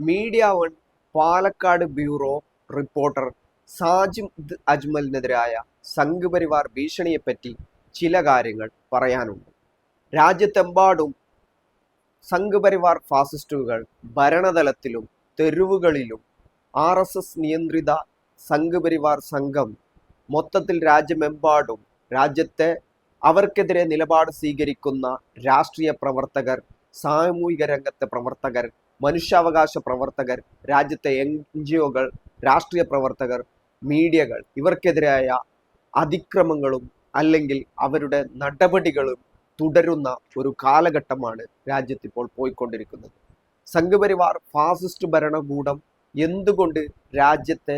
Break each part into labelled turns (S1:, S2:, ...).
S1: Media one Palakkad bureau reporter Sajid അജ്മലിനെതിരായ സംഘ്പരിവാർ ഭീഷണിയെപ്പറ്റി ചില കാര്യങ്ങൾ പറയാനുണ്ട്. രാജ്യത്തെമ്പാടും സംഘ്പരിവാർ ഫാസിസ്റ്റുകൾ ഭരണതലത്തിലും തെരുവുകളിലും RSS നിയന്ത്രിത സംഘ്പരിവാർ സംഘം മൊത്തത്തിൽ രാജ്യമെമ്പാടും രാജ്യത്തെ അവർക്കെതിരെ നിലപാട് സ്വീകരിക്കുന്ന രാഷ്ട്രീയ പ്രവർത്തകർ, സാമൂഹിക രംഗത്തെ പ്രവർത്തകർ, മനുഷ്യാവകാശ പ്രവർത്തകർ, രാജ്യത്തെ NGOകൾ, രാഷ്ട്രീയ പ്രവർത്തകർ, മീഡിയകൾ ഇവർക്കെതിരായ അതിക്രമങ്ങളും അല്ലെങ്കിൽ അവരുടെ നടപടികളും തുടരുന്ന ഒരു കാലഘട്ടമാണ് രാജ്യത്തിപ്പോൾ പോയിക്കൊണ്ടിരിക്കുന്നത്. സംഘ്പരിവാർ ഫാസിസ്റ്റ് ഭരണകൂടം എന്തുകൊണ്ട് രാജ്യത്തെ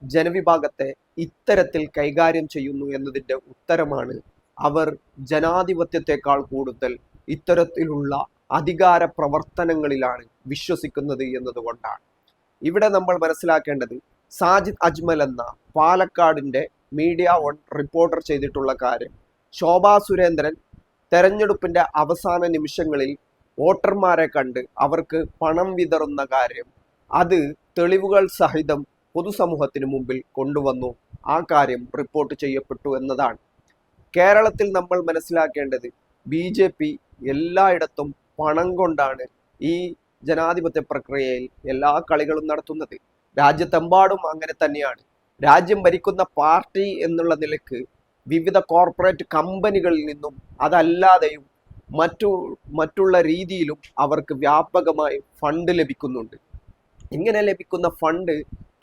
S1: ജനവിഭാഗത്തെ ഇത്തരത്തിൽ കൈകാര്യം ചെയ്യുന്നു എന്നതിൻ്റെ ഉത്തരമാണ് അവർ ജനാധിപത്യത്തെക്കാൾ കൂടുതൽ ഇത്തരത്തിലുള്ള അധികാര പ്രവർത്തനങ്ങളിലാണ് വിശ്വസിക്കുന്നത് എന്നതുകൊണ്ടാണ്. ഇവിടെ നമ്മൾ മനസ്സിലാക്കേണ്ടത് സാജിദ് അജ്മൽ എന്ന പാലക്കാടിൻ്റെ മീഡിയ വൺ റിപ്പോർട്ടർ ചെയ്തിട്ടുള്ള കാര്യം, ശോഭാ സുരേന്ദ്രൻ തെരഞ്ഞെടുപ്പിൻ്റെ അവസാന നിമിഷങ്ങളിൽ വോട്ടർമാരെ കണ്ട് അവർക്ക് പണം വിതറുന്ന കാര്യം, അത് തെളിവുകൾ സഹിതം പൊതുസമൂഹത്തിന് മുമ്പിൽ കൊണ്ടുവന്നു. ആ കാര്യം റിപ്പോർട്ട് ചെയ്യപ്പെട്ടു എന്നതാണ്. കേരളത്തിൽ നമ്മൾ മനസ്സിലാക്കേണ്ടത് BJP എല്ലായിടത്തും പണം കൊണ്ടാണ് ഈ ജനാധിപത്യ പ്രക്രിയയിൽ എല്ലാ കളികളും നടത്തുന്നത്. രാജ്യത്തെമ്പാടും അങ്ങനെ തന്നെയാണ്. രാജ്യം ഭരിക്കുന്ന പാർട്ടി എന്നുള്ള നിലക്ക് വിവിധ കോർപ്പറേറ്റ് കമ്പനികളിൽ നിന്നും അതല്ലാതെയും മറ്റുള്ള രീതിയിലും അവർക്ക് വ്യാപകമായി ഫണ്ട് ലഭിക്കുന്നുണ്ട്. ഇങ്ങനെ ലഭിക്കുന്ന ഫണ്ട്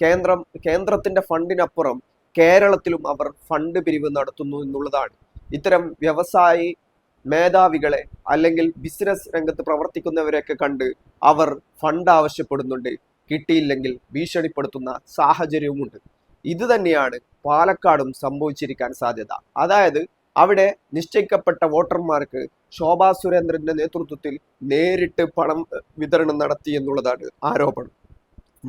S1: കേന്ദ്രത്തിന്റെ ഫണ്ടിനപ്പുറം കേരളത്തിലും അവർ ഫണ്ട് പിരിവ് നടത്തുന്നു എന്നുള്ളതാണ്. ഇത്തരം വ്യവസായി മേധാവികളെ അല്ലെങ്കിൽ ബിസിനസ് രംഗത്ത് പ്രവർത്തിക്കുന്നവരെയൊക്കെ കണ്ട് അവർ ഫണ്ട് ആവശ്യപ്പെടുന്നുണ്ട്. കിട്ടിയില്ലെങ്കിൽ ഭീഷണിപ്പെടുത്തുന്ന സാഹചര്യവുമുണ്ട്. ഇത് തന്നെയാണ് പാലക്കാടും സംഭവിച്ചിരിക്കാൻ സാധ്യത. അതായത് അവിടെ നിശ്ചയിക്കപ്പെട്ട വോട്ടർമാർക്ക് ശോഭാ സുരേന്ദ്രന്റെ നേതൃത്വത്തിൽ നേരിട്ട് പണം വിതരണം നടത്തി എന്നുള്ളതാണ് ആരോപണം.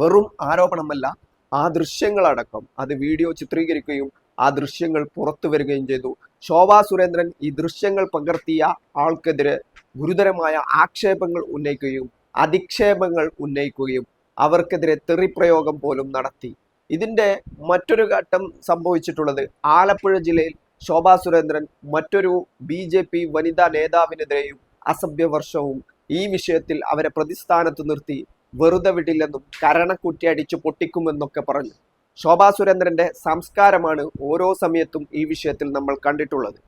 S1: വെറും ആരോപണമല്ല, ആ ദൃശ്യങ്ങളടക്കം അത് വീഡിയോ ചിത്രീകരിക്കുകയും ആ ദൃശ്യങ്ങൾ പുറത്തു വരികയും ചെയ്തു. ശോഭാ സുരേന്ദ്രൻ ഈ ദൃശ്യങ്ങൾ പകർത്തിയ ആൾക്കെതിരെ ഗുരുതരമായ ആക്ഷേപങ്ങൾ ഉന്നയിക്കുകയും അധിക്ഷേപങ്ങൾ ഉന്നയിക്കുകയും അവർക്കെതിരെ തെറിപ്രയോഗം പോലും നടത്തി. ഇതിന്റെ മറ്റൊരു ഘട്ടം സംഭവിച്ചിട്ടുള്ളത് ആലപ്പുഴ ജില്ലയിൽ ശോഭാ സുരേന്ദ്രൻ മറ്റൊരു BJP വനിതാ നേതാവിനെതിരെയും അസഭ്യവർഷവും ഈ വിഷയത്തിൽ അവരെ പ്രതിസ്ഥാനത്ത് നിർത്തി വെറുതെ വിടില്ലെന്നും കരണക്കുറ്റി അടിച്ചു പൊട്ടിക്കുമെന്നൊക്കെ പറഞ്ഞു. ശോഭാ സുരേന്ദ്രന്റെ സംസ്കാരമാണ് ഓരോ സമയത്തും ഈ വിഷയത്തിൽ നമ്മൾ കണ്ടിട്ടുള്ളത്.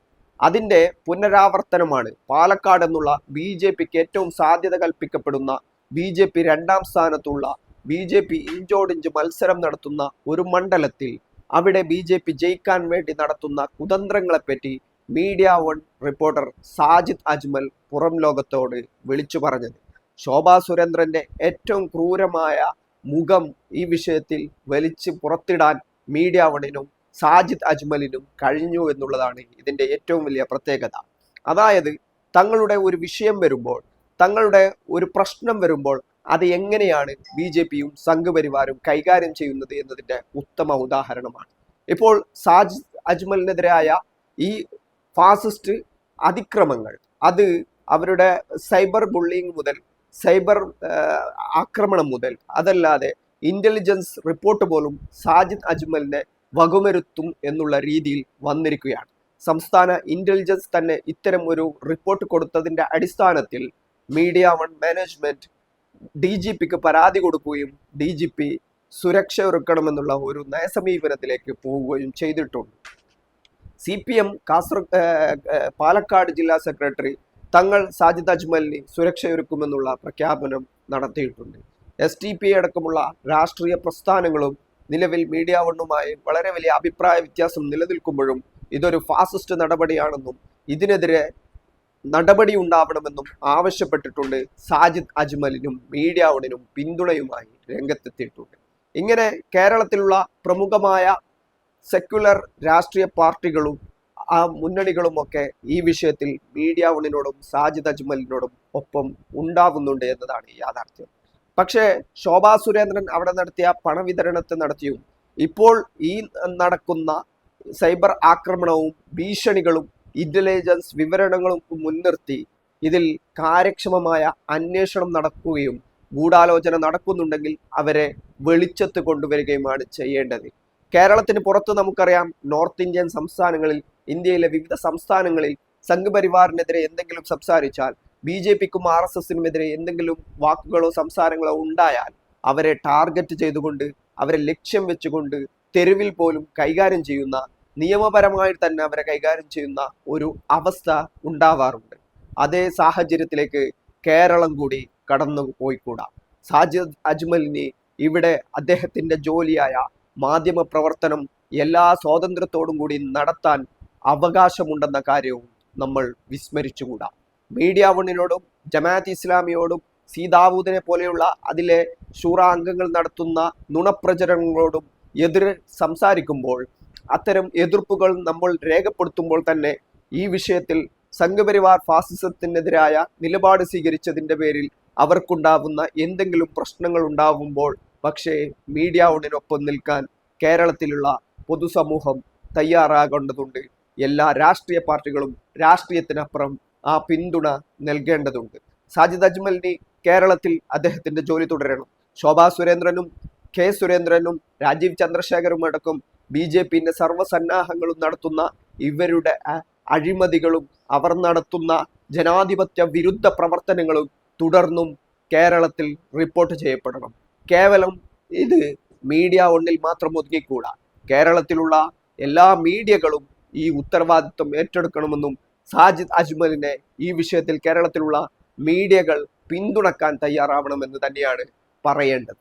S1: അതിന്റെ പുനരാവർത്തനമാണ് പാലക്കാട് എന്നുള്ള BJPക്ക് ഏറ്റവും സാധ്യത കൽപ്പിക്കപ്പെടുന്ന BJP രണ്ടാം സ്ഥാനത്തുള്ള BJP ഇഞ്ചോടിഞ്ച് മത്സരം നടത്തുന്ന ഒരു മണ്ഡലത്തിൽ അവിടെ BJP ജയിക്കാൻ വേണ്ടി നടത്തുന്ന കുതന്ത്രങ്ങളെപ്പറ്റി media one reporter Sajid Ajmal പുറം ലോകത്തോട് വിളിച്ചു പറഞ്ഞത്. ശോഭാ സുരേന്ദ്രന്റെ ഏറ്റവും ക്രൂരമായ മുഖം ഈ വിഷയത്തിൽ വലിച്ചു പുറത്തിടാൻ മീഡിയ വണ്ണിനും സാജിദ് അജ്മലിനും കഴിഞ്ഞു എന്നുള്ളതാണ് ഇതിന്റെ ഏറ്റവും വലിയ പ്രത്യേകത. അതായത് തങ്ങളുടെ ഒരു വിഷയം വരുമ്പോൾ, തങ്ങളുടെ ഒരു പ്രശ്നം വരുമ്പോൾ അത് എങ്ങനെയാണ് BJPയും സംഘപരിവാരും കൈകാര്യം ചെയ്യുന്നത് എന്നതിന്റെ ഉത്തമ ഉദാഹരണമാണ്. ഇപ്പോൾ സാജിദ് അജ്മലിനെതിരായ ഈ ഫാസിസ്റ്റ് അതിക്രമങ്ങൾ, അത് അവരുടെ സൈബർ ബുള്ളിങ് മുതൽ സൈബർ ആക്രമണം മുതൽ, അതല്ലാതെ ഇന്റലിജൻസ് റിപ്പോർട്ട് പോലും സാജിദ് അജ്മലിനെ വകവരുത്തും എന്നുള്ള രീതിയിൽ വന്നിരിക്കുകയാണ്. സംസ്ഥാന ഇന്റലിജൻസ് തന്നെ ഇത്തരം ഒരു റിപ്പോർട്ട് കൊടുത്തതിന്റെ അടിസ്ഥാനത്തിൽ മീഡിയ വൺ മാനേജ്മെന്റ് DGPക്ക് പരാതി കൊടുക്കുകയും DGP സുരക്ഷ ഒരുക്കണമെന്നുള്ള ഒരു നയസമീപനത്തിലേക്ക് പോവുകയും ചെയ്തിട്ടുണ്ട്. CPM പാലക്കാട് ജില്ലാ സെക്രട്ടറി തങ്ങൾ സാജിദ് അജ്മലിന് സുരക്ഷയൊരുക്കുമെന്നുള്ള പ്രഖ്യാപനം നടത്തിയിട്ടുണ്ട്. STP അടക്കമുള്ള രാഷ്ട്രീയ പ്രസ്ഥാനങ്ങളും നിലവിൽ മീഡിയ വണ്ണുമായി വളരെ വലിയ അഭിപ്രായ വ്യത്യാസം നിലനിൽക്കുമ്പോഴും ഇതൊരു ഫാസിസ്റ്റ് നടപടിയാണെന്നും ഇതിനെതിരെ നടപടി ഉണ്ടാവണമെന്നും ആവശ്യപ്പെട്ടിട്ടുണ്ട്. സാജിദ് അജ്മലിനും മീഡിയ വണ്ണിനും പിന്തുണയുമായി രംഗത്തെത്തിയിട്ടുണ്ട്. ഇങ്ങനെ കേരളത്തിലുള്ള പ്രമുഖമായ സെക്യുലർ രാഷ്ട്രീയ പാർട്ടികളും ആ മുന്നണികളുമൊക്കെ ഈ വിഷയത്തിൽ മീഡിയ വണ്ണിനോടും സാജിദ് അജ്മലിനോടും ഒപ്പം ഉണ്ടാവുന്നുണ്ട് എന്നതാണ് യാഥാർത്ഥ്യം. പക്ഷേ ശോഭാ സുരേന്ദ്രൻ അവിടെ നടത്തിയ പണവിതരണത്തെ നടത്തിയും ഇപ്പോൾ ഈ നടക്കുന്ന സൈബർ ആക്രമണവും ഭീഷണികളും ഇന്റലിജൻസ് വിവരണങ്ങളും മുൻനിർത്തി ഇതിൽ കാര്യക്ഷമമായ അന്വേഷണം നടക്കുകയും ഗൂഢാലോചന നടക്കുന്നുണ്ടെങ്കിൽ അവരെ വെളിച്ചത്ത് കൊണ്ടുവരികയുമാണ് ചെയ്യേണ്ടത്. കേരളത്തിന് പുറത്ത് നമുക്കറിയാം, നോർത്ത് ഇന്ത്യൻ സംസ്ഥാനങ്ങളിൽ, ഇന്ത്യയിലെ വിവിധ സംസ്ഥാനങ്ങളിൽ സംഘപരിവാറിനെതിരെ എന്തെങ്കിലും സംസാരിച്ചാൽ, BJPക്കും RSSനുമെതിരെ എന്തെങ്കിലും വാക്കുകളോ സംസാരങ്ങളോ ഉണ്ടായാൽ അവരെ ടാർഗറ്റ് ചെയ്തുകൊണ്ട്, അവരെ ലക്ഷ്യം വെച്ചുകൊണ്ട് തെരുവിൽ പോലും കൈകാര്യം ചെയ്യുന്ന, നിയമപരമായി തന്നെ അവരെ കൈകാര്യം ചെയ്യുന്ന ഒരു അവസ്ഥ ഉണ്ടാവാറുണ്ട്. അതേ സാഹചര്യത്തിലേക്ക് കേരളം കൂടി കടന്നു പോയിക്കൂടാ. സാജിദ് അജ്മലിന് ഇവിടെ അദ്ദേഹത്തിന്റെ ജോലിയായ മാധ്യമ പ്രവർത്തനം എല്ലാ സ്വാതന്ത്ര്യത്തോടും കൂടി നടത്താൻ അവകാശമുണ്ടെന്ന കാര്യവും നമ്മൾ വിസ്മരിച്ചുകൂടാ. മീഡിയ വണ്ണിനോടും ജമാഅത്ത് ഇസ്ലാമിയോടും സീതാവൂദിനെ പോലെയുള്ള അതിലെ ശൂറ അംഗങ്ങൾ നടത്തുന്ന നുണപ്രചരണങ്ങളോടും എതിർ സംസാരിക്കുമ്പോൾ, അത്തരം എതിർപ്പുകൾ നമ്മൾ രേഖപ്പെടുത്തുമ്പോൾ തന്നെ ഈ വിഷയത്തിൽ സംഘപരിവാർ ഫാസിസത്തിനെതിരായ നിലപാട് സ്വീകരിച്ചതിൻ്റെ പേരിൽ അവർക്കുണ്ടാവുന്ന എന്തെങ്കിലും പ്രശ്നങ്ങൾ ഉണ്ടാവുമ്പോൾ പക്ഷേ മീഡിയ വണ്ണിനൊപ്പം നിൽക്കാൻ കേരളത്തിലുള്ള പൊതുസമൂഹം തയ്യാറാകേണ്ടതുണ്ട്. എല്ലാ രാഷ്ട്രീയ പാർട്ടികളും രാഷ്ട്രീയത്തിനപ്പുറം ആ പിന്തുണ നൽകേണ്ടതുണ്ട്. സാജിദ് അജ്മലിന് കേരളത്തിൽ അദ്ദേഹത്തിന്റെ ജോലി തുടരണം. ശോഭാ സുരേന്ദ്രനും കെ സുരേന്ദ്രനും രാജീവ് ചന്ദ്രശേഖരും അടക്കം BJPന്റെ സർവ്വസന്നാഹങ്ങളും നടത്തുന്ന ഇവരുടെ അഴിമതികളും അവർ നടത്തുന്ന ജനാധിപത്യ വിരുദ്ധ പ്രവർത്തനങ്ങളും തുടർന്നും കേരളത്തിൽ റിപ്പോർട്ട് ചെയ്യപ്പെടണം. കേവലം ഇത് മീഡിയ വണ്ണിൽ മാത്രം ഒതുങ്ങിക്കൂടാ. കേരളത്തിലുള്ള എല്ലാ മീഡിയകളും ഈ ഉത്തരവാദിത്വം ഏറ്റെടുക്കണമെന്നും സാജിദ് അജ്മലിനെ ഈ വിഷയത്തിൽ കേരളത്തിലുള്ള മീഡിയകൾ പിന്തുണക്കാൻ തയ്യാറാവണമെന്ന് തന്നെയാണ് പറയേണ്ടത്.